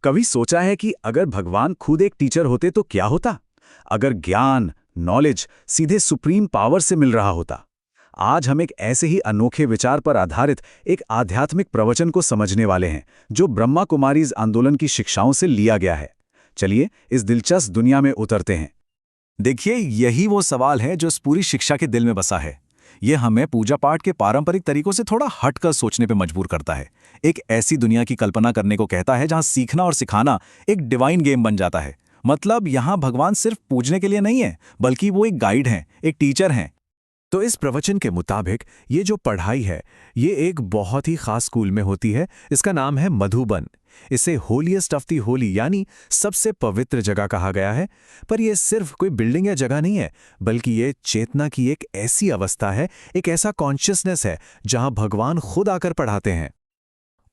कभी सोचा है कि अगर भगवान खुद एक टीचर होते तो क्या होता? अगर ज्ञान, नॉलेज सीधे सुप्रीम पावर से मिल रहा होता। आज हम एक ऐसे ही अनोखे विचार पर आधारित एक आध्यात्मिक प्रवचन को समझने वाले हैं, जो ब्रह्मा कुमारीज आंदोलन की शिक्षाओं से लिया गया है। चलिए इस दिलचस्प दुनिया में उतरते हैं। देखिए, यही वो सवाल है जो इस पूरी शिक्षा के दिल में बसा है। ये हमें पूजा पाठ के पारंपरिक तरीकों से थोड़ा हटकर सोचने पे मजबूर करता है। एक ऐसी दुनिया की कल्पना करने को कहता है जहां सीखना और सिखाना एक डिवाइन गेम बन जाता है। मतलब यहां भगवान सिर्फ पूजने के लिए नहीं है, बल्कि वो एक गाइड हैं, एक टीचर हैं। तो इस प्रवचन के मुताबिक ये जो पढ़ाई है, ये एक बहुत ही खास स्कूल में होती है। इसका नाम है मधुबन। इसे होलीएस्ट ऑफ दी होली यानी सबसे पवित्र जगह कहा गया है। पर यह सिर्फ कोई बिल्डिंग या जगह नहीं है, बल्कि ये चेतना की एक ऐसी अवस्था है, एक ऐसा कॉन्शियसनेस है जहां भगवान खुद आकर पढ़ाते हैं।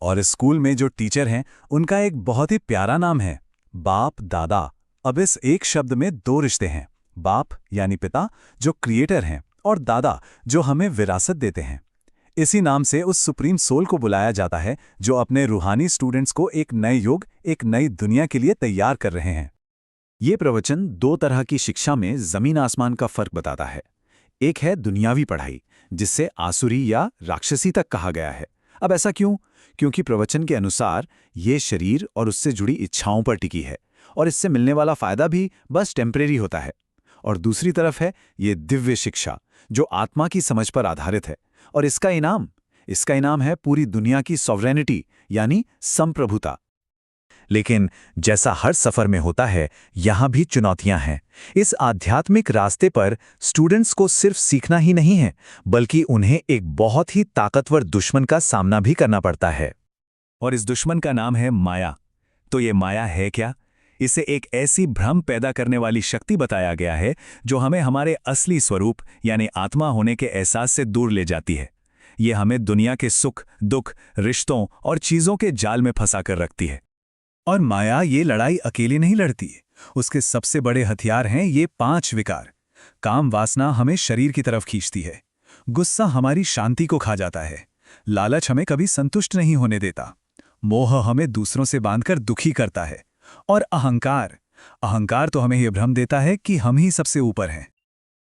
और इस स्कूल में जो टीचर हैं, उनका एक बहुत ही प्यारा नाम है, बाप दादा। अब इस एक शब्द में दो रिश्ते हैं। बाप यानी पिता, जो क्रिएटर हैं, और दादा, जो हमें विरासत देते हैं। इसी नाम से उस सुप्रीम सोल को बुलाया जाता है, जो अपने रूहानी स्टूडेंट्स को एक नए युग, एक नई दुनिया के लिए तैयार कर रहे हैं। ये प्रवचन दो तरह की शिक्षा में जमीन आसमान का फर्क बताता है। एक है दुनियावी पढ़ाई, जिससे आसुरी या राक्षसी तक कहा गया है। अब ऐसा क्यों? क्योंकि प्रवचन के अनुसार ये शरीर और उससे जुड़ी इच्छाओं पर टिकी है, और इससे मिलने वाला फायदा भी बस टेम्परेरी होता है। और दूसरी तरफ है ये दिव्य शिक्षा, जो आत्मा की समझ पर आधारित है, और इसका इनाम है पूरी दुनिया की सॉवरेनिटी यानी संप्रभुता। लेकिन जैसा हर सफर में होता है, यहां भी चुनौतियां हैं। इस आध्यात्मिक रास्ते पर स्टूडेंट्स को सिर्फ सीखना ही नहीं है, बल्कि उन्हें एक बहुत ही ताकतवर दुश्मन का सामना भी करना पड़ता है। और इस दुश्मन का नाम है माया। तो ये माया है क्या? इसे एक ऐसी भ्रम पैदा करने वाली शक्ति बताया गया है, जो हमें हमारे असली स्वरूप यानी आत्मा होने के एहसास से दूर ले जाती है। ये हमें दुनिया के सुख, दुख, रिश्तों और चीजों के जाल में फंसा कर रखती है। और माया ये लड़ाई अकेली नहीं लड़ती। उसके सबसे बड़े हथियार हैं ये 5 विकार। काम वासना हमें शरीर की तरफ खींचती है। गुस्सा हमारी शांति को खा जाता है। लालच हमें कभी संतुष्ट नहीं होने देता। मोह हमें दूसरों से बांधकर दुखी करता है। और अहंकार तो हमें यह भ्रम देता है कि हम ही सबसे ऊपर हैं।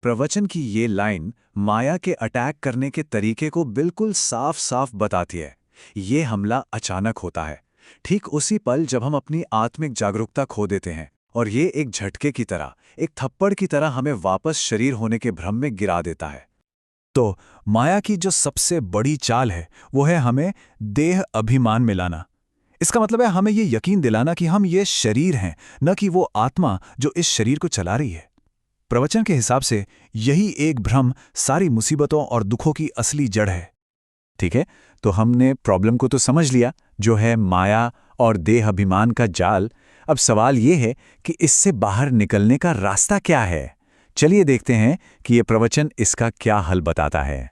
प्रवचन की ये लाइन माया के अटैक करने के तरीके को बिल्कुल साफ साफ बताती है। ये हमला अचानक होता है, ठीक उसी पल जब हम अपनी आत्मिक जागरूकता खो देते हैं, और ये एक झटके की तरह, एक थप्पड़ की तरह हमें वापस शरीर होने के भ्रम में गिरा देता है। तो माया की जो सबसे बड़ी चाल है, वो है हमें देह अभिमान में लाना। इसका मतलब है हमें ये यकीन दिलाना कि हम ये शरीर हैं, न कि वो आत्मा जो इस शरीर को चला रही है। प्रवचन के हिसाब से यही एक भ्रम सारी मुसीबतों और दुखों की असली जड़ है। ठीक है, तो हमने प्रॉब्लम को तो समझ लिया, जो है माया और देह अभिमान का जाल। अब सवाल ये है कि इससे बाहर निकलने का रास्ता क्या है। चलिए देखते हैं कि ये प्रवचन इसका क्या हल बताता है।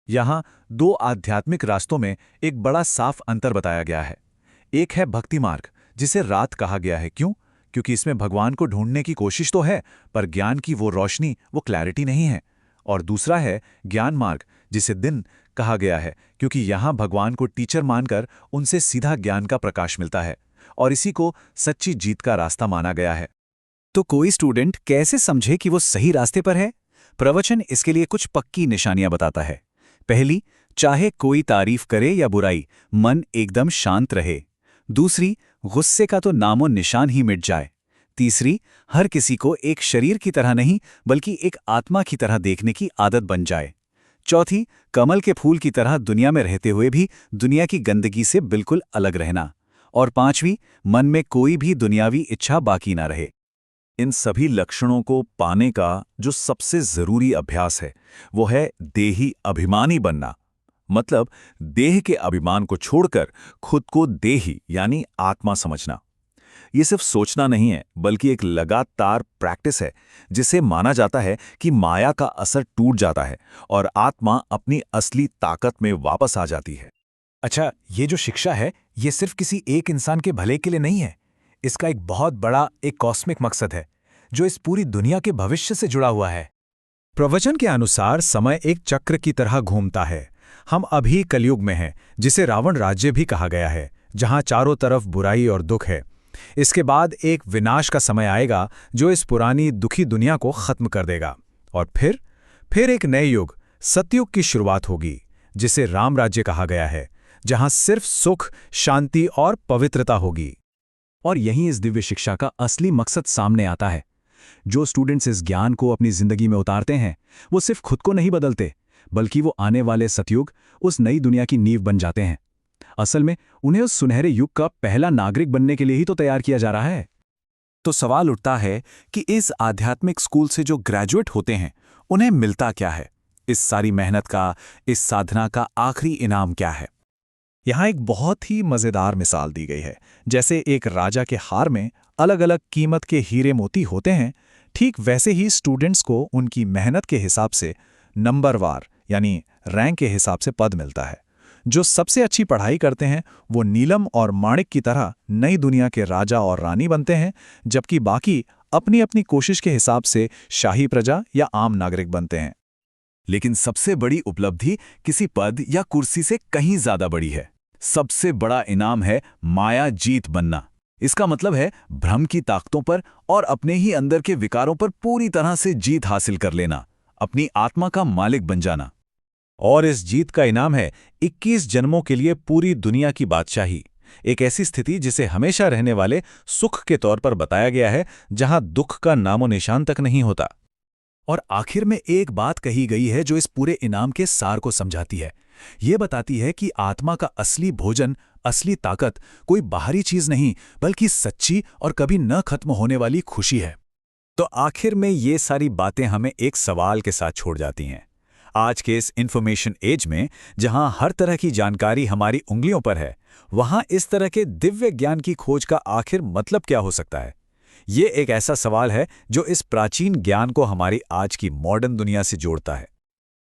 यहाँ 2 आध्यात्मिक रास्तों में एक बड़ा साफ अंतर बताया गया है। एक है भक्ति मार्ग, जिसे रात कहा गया है। क्यों? क्योंकि इसमें भगवान को ढूंढने की कोशिश तो है, पर ज्ञान की वो रोशनी, वो क्लैरिटी नहीं है। और दूसरा है ज्ञान मार्ग, जिसे दिन कहा गया है, क्योंकि यहाँ भगवान को टीचर मानकर उनसे सीधा ज्ञान का प्रकाश मिलता है, और इसी को सच्ची जीत का रास्ता माना गया है। तो कोई स्टूडेंट कैसे समझे कि वो सही रास्ते पर है? प्रवचन इसके लिए कुछ पक्की निशानियां बताता है। पहली, चाहे कोई तारीफ करे या बुराई, मन एकदम शांत रहे। दूसरी, गुस्से का तो नामो निशान ही मिट जाए। तीसरी, हर किसी को एक शरीर की तरह नहीं, बल्कि एक आत्मा की तरह देखने की आदत बन जाए। चौथी, कमल के फूल की तरह दुनिया में रहते हुए भी दुनिया की गंदगी से बिल्कुल अलग रहना। और पांचवी, मन में कोई भी दुनियावी इच्छा बाकी ना रहे। इन सभी लक्षणों को पाने का जो सबसे जरूरी अभ्यास है, वो है देही अभिमानी बनना। मतलब देह के अभिमान को छोड़कर खुद को देही यानी आत्मा समझना। ये सिर्फ सोचना नहीं है, बल्कि एक लगातार प्रैक्टिस है, जिसे माना जाता है कि माया का असर टूट जाता है और आत्मा अपनी असली ताकत में वापस आ जाती है। अच्छा, ये जो शिक्षा है, ये सिर्फ किसी एक इंसान के भले के लिए नहीं है। इसका एक बहुत बड़ा, एक कॉस्मिक मकसद है, जो इस पूरी दुनिया के भविष्य से जुड़ा हुआ है। प्रवचन के अनुसार समय एक चक्र की तरह घूमता है। हम अभी कलयुग में हैं, जिसे रावण राज्य भी कहा गया है, जहां चारों तरफ बुराई और दुख है। इसके बाद एक विनाश का समय आएगा जो इस पुरानी दुखी दुनिया को खत्म कर देगा। और फिर एक नए युग, सतयुग की शुरुआत होगी, जिसे राम राज्य कहा गया है, जहां सिर्फ सुख, शांति और पवित्रता होगी। और यहीं इस दिव्य शिक्षा का असली मकसद सामने आता है। जो स्टूडेंट्स इस ज्ञान को अपनी जिंदगी में उतारते हैं, वो सिर्फ खुद को नहीं बदलते, बल्कि वो आने वाले सतयुग, उस नई दुनिया की नींव बन जाते हैं। असल में उन्हें उस सुनहरे युग का पहला नागरिक बनने के लिए ही तो तैयार किया जा रहा है। तो सवाल उठता है कि इस आध्यात्मिक स्कूल से जो ग्रेजुएट होते हैं, उन्हें मिलता क्या है? इस सारी मेहनत का, इस साधना का आखिरी इनाम क्या है? यहाँ एक बहुत ही मज़ेदार मिसाल दी गई है। जैसे एक राजा के हार में अलग अलग कीमत के हीरे मोती होते हैं, ठीक वैसे ही स्टूडेंट्स को उनकी मेहनत के हिसाब से नंबरवार यानी रैंक के हिसाब से पद मिलता है। जो सबसे अच्छी पढ़ाई करते हैं वो नीलम और माणिक की तरह नई दुनिया के राजा और रानी बनते हैं, जबकि बाकी अपनी अपनी कोशिश के हिसाब से शाही प्रजा या आम नागरिक बनते हैं। लेकिन सबसे बड़ी उपलब्धि किसी पद या कुर्सी से कहीं ज्यादा बड़ी है। सबसे बड़ा इनाम है माया जीत बनना। इसका मतलब है भ्रम की ताकतों पर और अपने ही अंदर के विकारों पर पूरी तरह से जीत हासिल कर लेना, अपनी आत्मा का मालिक बन जाना। और इस जीत का इनाम है 21 जन्मों के लिए पूरी दुनिया की बादशाही, एक ऐसी स्थिति जिसे हमेशा रहने वाले सुख के तौर पर बताया गया है, जहां दुख का नामो निशान तक नहीं होता। और आखिर में एक बात कही गई है जो इस पूरे इनाम के सार को समझाती है। ये बताती है कि आत्मा का असली भोजन, असली ताकत कोई बाहरी चीज नहीं, बल्कि सच्ची और कभी न खत्म होने वाली खुशी है। तो आखिर में ये सारी बातें हमें एक सवाल के साथ छोड़ जाती हैं। आज के इस इंफॉर्मेशन एज में, जहां हर तरह की जानकारी हमारी उंगलियों पर है, वहां इस तरह के दिव्य ज्ञान की खोज का आखिर मतलब क्या हो सकता है? ये एक ऐसा सवाल है जो इस प्राचीन ज्ञान को हमारी आज की मॉडर्न दुनिया से जोड़ता है।